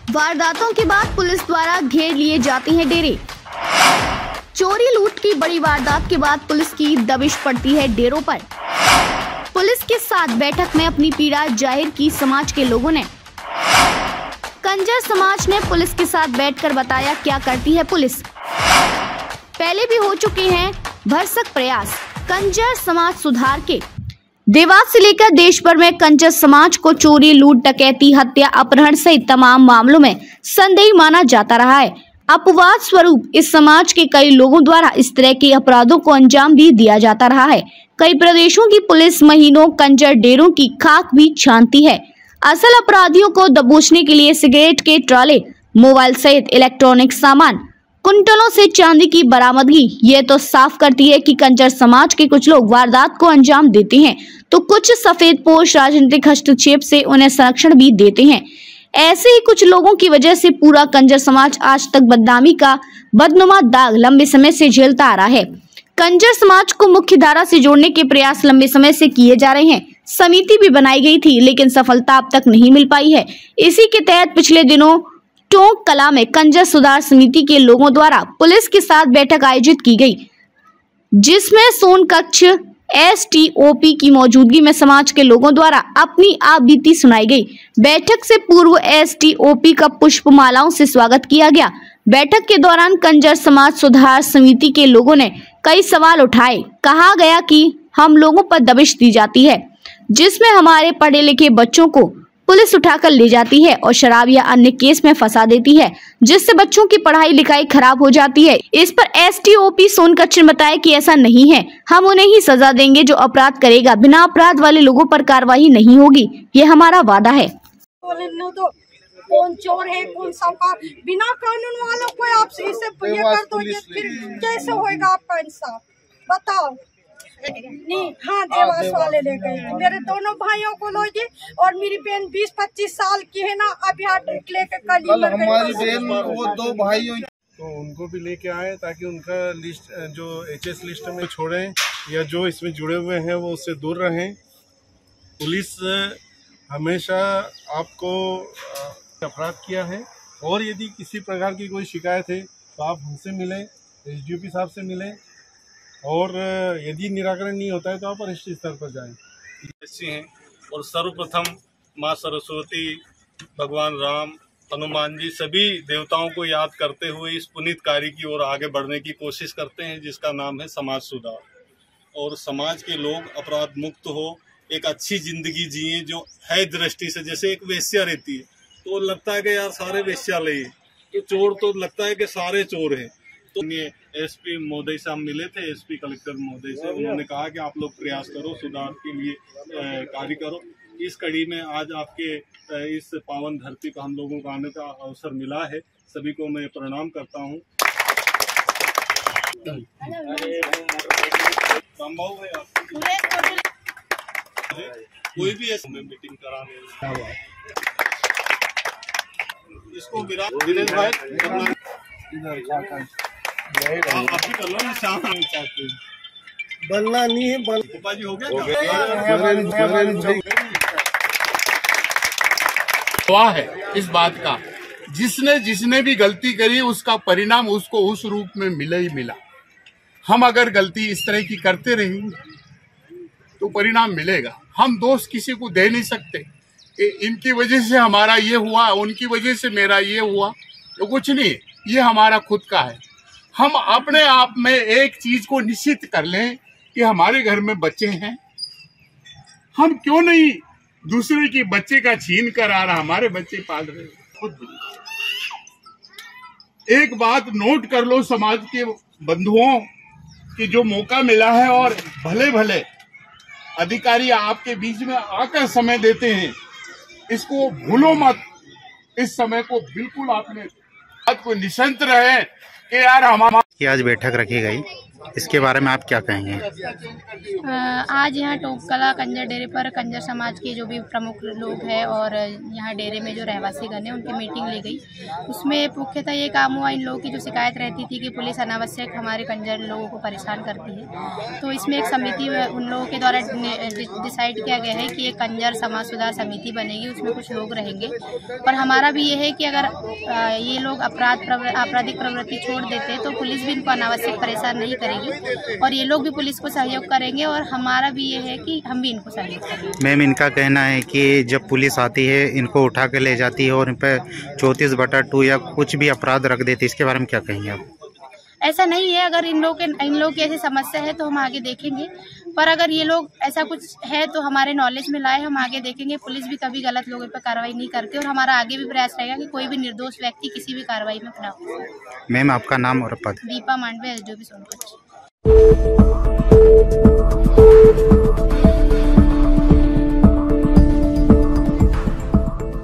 वारदातों के बाद पुलिस द्वारा घेर लिए जाते हैं डेरे। चोरी लूट की बड़ी वारदात के बाद पुलिस की दबिश पड़ती है डेरों पर। पुलिस के साथ बैठक में अपनी पीड़ा जाहिर की समाज के लोगों ने। कंजर समाज ने पुलिस के साथ बैठकर बताया क्या करती है पुलिस। पहले भी हो चुके हैं भरसक प्रयास कंजर समाज सुधार के। देवास से लेकर देश भर में कंजर समाज को चोरी, लूट, डकैती, हत्या, अपहरण सहित तमाम मामलों में संदेही माना जाता रहा है। अपवाद स्वरूप इस समाज के कई लोगों द्वारा इस तरह के अपराधों को अंजाम भी दिया जाता रहा है। कई प्रदेशों की पुलिस महीनों कंजर डेरों की खाक भी छानती है। असल अपराधियों को दबोचने के लिए सिगरेट के ट्राले, मोबाइल सहित इलेक्ट्रॉनिक सामान, कुंटलों से चांदी की बरामदगी ये तो साफ करती है कि कंजर समाज के कुछ लोग वारदात को अंजाम देते हैं तो कुछ सफेदपोश राजनीतिक हस्तक्षेप से उन्हें संरक्षण भी देते हैं। ऐसे ही कुछ लोगों की वजह से पूरा कंजर समाज आज तक बदनामी का बदनुमा दाग लंबे समय से झेलता आ रहा है। कंजर समाज को मुख्य धारा से जोड़ने के प्रयास लंबे समय से किए जा रहे हैं। समिति भी बनाई गई थी लेकिन सफलता अब तक नहीं मिल पाई है। इसी के तहत पिछले दिनों टोंक कला में कंजर सुधार समिति के लोगों द्वारा पुलिस के साथ बैठक आयोजित की गई, जिसमें सोन कक्ष STOP की मौजूदगी में समाज के लोगों द्वारा अपनी आप बीती सुनाई गई। बैठक से पूर्व STOP का पुष्पमालाओं से स्वागत किया गया। बैठक के दौरान कंजर समाज सुधार समिति के लोगों ने कई सवाल उठाए। कहा गया कि हम लोगों पर दबिश दी जाती है, जिसमें हमारे पढ़े लिखे बच्चों को पुलिस उठाकर ले जाती है और शराब या अन्य केस में फंसा देती है, जिससे बच्चों की पढ़ाई लिखाई खराब हो जाती है। इस पर STOP सोनकच्छ ने बताया कि ऐसा नहीं है, हम उन्हें ही सजा देंगे जो अपराध करेगा। बिना अपराध वाले लोगों पर कार्रवाई नहीं होगी, ये हमारा वादा है। तो कौन चोर है कौन साहूकार, बिना कानून वालों को आप इसे ये कर दोगे, फिर कैसे होएगा आपका इंसाफ बताओ। नहीं हाँ, देवास वाले ले गए। मेरे दोनों भाइयों को लोगे और मेरी बहन 20-25 साल की है ना, अभी हार्ट लेके कल हमारी बहन वो 2 भाइयों तो उनको भी लेके आए ताकि उनका लिस्ट जो HS लिस्ट में छोड़ें या जो इसमें जुड़े हुए हैं वो उससे दूर रहें। पुलिस हमेशा आपको अपराध किया है और यदि किसी प्रकार की कोई शिकायत है तो आप हमसे मिलें, SDOP साहब से मिलें और यदि निराकरण नहीं होता है तो आप वरिष्ठ स्तर पर जाएं। ऐसे हैं और सर्वप्रथम माँ सरस्वती, भगवान राम, हनुमान जी सभी देवताओं को याद करते हुए इस पुनीत कार्य की ओर आगे बढ़ने की कोशिश करते हैं, जिसका नाम है समाज सुधार। और समाज के लोग अपराध मुक्त हो, एक अच्छी जिंदगी जिए जो है दृष्टि से। जैसे एक वेश्या रहती है तो लगता है कि यार सारे वेश्यालय हैं, तो चोर तो लगता है कि सारे चोर हैं। तो ये SP महोदय से हम मिले थे, SP कलेक्टर महोदय से। उन्होंने कहा कि आप लोग प्रयास करो, सुधार के लिए कार्य करो। इस कड़ी में आज आपके इस पावन धरती पर हम लोगों को आने का अवसर मिला है। सभी को मैं प्रणाम करता हूँ। कोई भी ऐसे मीटिंग कराने इसको दिनेश भाई आप भी कर लो ना, शाम बनना नहीं है जी हो गया गवाह है इस बात का। जिसने भी गलती करी उसका परिणाम उसको उस रूप में मिला ही मिला। हम अगर गलती इस तरह की करते रहेंगे तो परिणाम मिलेगा। हम दोष किसी को दे नहीं सकते, इनकी वजह से हमारा ये हुआ, उनकी वजह से मेरा ये हुआ, तो कुछ नहीं, ये हमारा खुद का है। हम अपने आप में एक चीज को निश्चित कर लें कि हमारे घर में बच्चे हैं, हम क्यों नहीं दूसरे की बच्चे का छीन कर आ रहा हमारे बच्चे पाल रहे हैं। खुद एक बात नोट कर लो, समाज के बंधुओं कि जो मौका मिला है और भले भले अधिकारी आपके बीच में आकर समय देते हैं, इसको भूलो मत। इस समय को बिल्कुल आपने बात को निश्चिंत रहे कि यार हमारा आज बैठक रखी गई इसके बारे में आप क्या कहेंगे? आज यहाँ टोककला कंजर डेरे पर कंजर समाज के जो भी प्रमुख लोग हैं और यहाँ डेरे में जो रहवासीगण हैं उनकी मीटिंग ली गई। उसमें मुख्यतः ये काम हुआ, इन लोगों की जो शिकायत रहती थी कि पुलिस अनावश्यक हमारे कंजर लोगों को परेशान करती है, तो इसमें एक समिति उन लोगों के द्वारा डिसाइड किया गया है कि एक कंजर समाज सुधार समिति बनेगी, उसमें कुछ लोग रहेंगे। और हमारा भी ये है कि अगर ये लोग आपराधिक प्रवृत्ति छोड़ देते तो पुलिस भी इनको अनावश्यक परेशान नहीं करेगी और ये लोग भी पुलिस को सहयोग करेंगे और हमारा भी ये है कि हम भी इनको सहयोग करेंगे। मैम, इनका कहना है कि जब पुलिस आती है इनको उठा के ले जाती है और इन पर 34/2 या कुछ भी अपराध रख देती है, इसके बारे में क्या कहेंगे आप? ऐसा नहीं है, अगर इन लोग की ऐसी समस्या है तो हम आगे देखेंगे, पर अगर ये लोग ऐसा कुछ है तो हमारे नॉलेज में लाए, हम आगे देखेंगे। पुलिस भी कभी गलत लोगों पर कार्रवाई नहीं करती और हमारा आगे भी प्रयास रहेगा कि कोई भी निर्दोष व्यक्ति किसी भी कार्रवाई में ना हो। मैम, आपका नाम और पद? दीपा मांडवे, जो भी सोनभद्र।